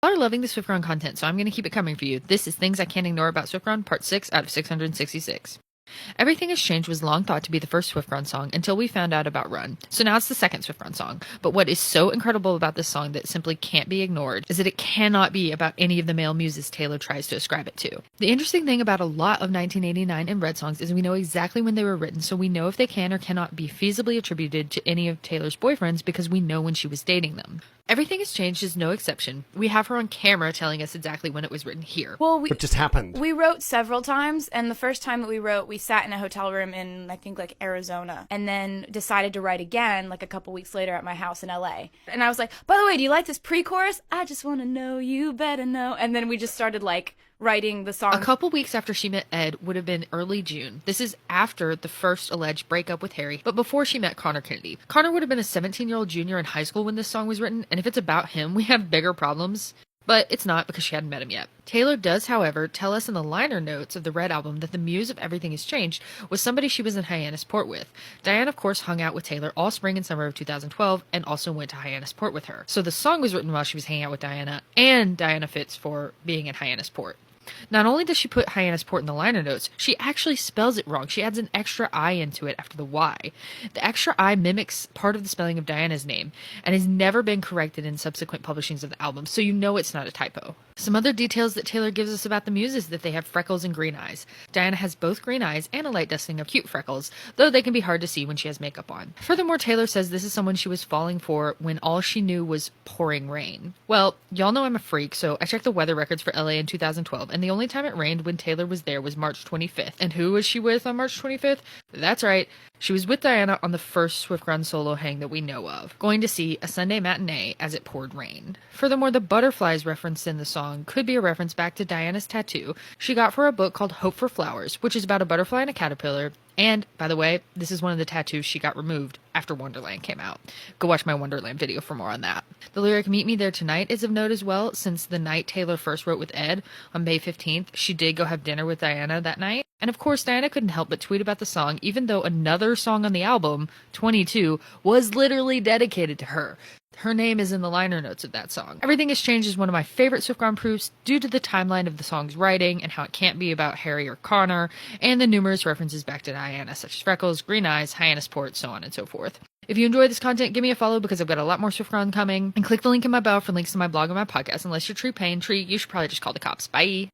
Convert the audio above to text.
Y'all are loving the SwiftGround content, so I'm going to keep it coming for you. This is Things I Can't Ignore About SwiftGround, part 6 out of 666. Everything Has Changed was long thought to be the first SwiftGround song until we found out about Run. So now it's the second SwiftGround song. But what is so incredible about this song that simply can't be ignored is that it cannot be about any of the male muses Taylor tries to ascribe it to. The interesting thing about a lot of 1989 and Red songs is we know exactly when they were written, so we know if they can or cannot be feasibly attributed to any of Taylor's boyfriends because we know when she was dating them. Everything Has Changed is no exception. We have her on camera telling us exactly when it was written here. Well, What just happened? we wrote several times, and the first time that we wrote, we sat in a hotel room in, I think, like, Arizona, and then decided to write again, like, a couple weeks later at my house in LA. And I was like, by the way, do you like this pre-chorus? I just want to know, you better know. And then we just started, like, writing the song. A couple weeks after she met Ed would have been early June. This is after the first alleged breakup with Harry, but before she met Connor Kennedy. Connor would have been a 17-year-old junior in high school when this song was written, and if it's about him, we have bigger problems. But it's not because she hadn't met him yet. Taylor does, however, tell us in the liner notes of the Red album that the muse of Everything Has Changed was somebody she was in Hyannisport with. Diane, of course, hung out with Taylor all spring and summer of 2012 and also went to Hyannisport with her. So the song was written while she was hanging out with Diana, and Diana fits for being in Hyannisport. Not only does she put Hyannisport in the liner notes, she actually spells it wrong. She adds an extra I into it after the Y. The extra I mimics part of the spelling of Diana's name and has never been corrected in subsequent publishings of the album, so you know it's not a typo. Some other details that Taylor gives us about the muse is that they have freckles and green eyes. Diana has both green eyes and a light dusting of cute freckles, though they can be hard to see when she has makeup on. Furthermore, Taylor says this is someone she was falling for when all she knew was pouring rain. Well, y'all know I'm a freak, so I checked the weather records for LA in 2012, and the only time it rained when Taylor was there was March 25th. And who was she with on March 25th? That's right, she was with Diana on the first SwiftGround solo hang that we know of, going to see a Sunday matinee as it poured rain. Furthermore, the butterflies referenced in the song could be a reference back to Diana's tattoo she got for a book called Hope for Flowers, which is about a butterfly and a caterpillar. And, by the way, this is one of the tattoos she got removed after Wonderland came out. Go watch my Wonderland video for more on that. The lyric Meet Me There Tonight is of note as well, since the night Taylor first wrote with Ed, on May 15th, she did go have dinner with Diana that night. And of course, Diana couldn't help but tweet about the song, even though another song on the album, 22, was literally dedicated to her. Her name is in the liner notes of that song. Everything Has Changed is one of my favorite SwiftGround proofs due to the timeline of the song's writing and how it can't be about Harry or Connor, and the numerous references back to Diana, such as freckles, green eyes, Hyannisport, so on and so forth. If you enjoy this content, give me a follow because I've got a lot more SwiftGround coming, and click the link in my bio for links to my blog and my podcast. Unless you're Tree Payne Tree, you should probably just call the cops. Bye!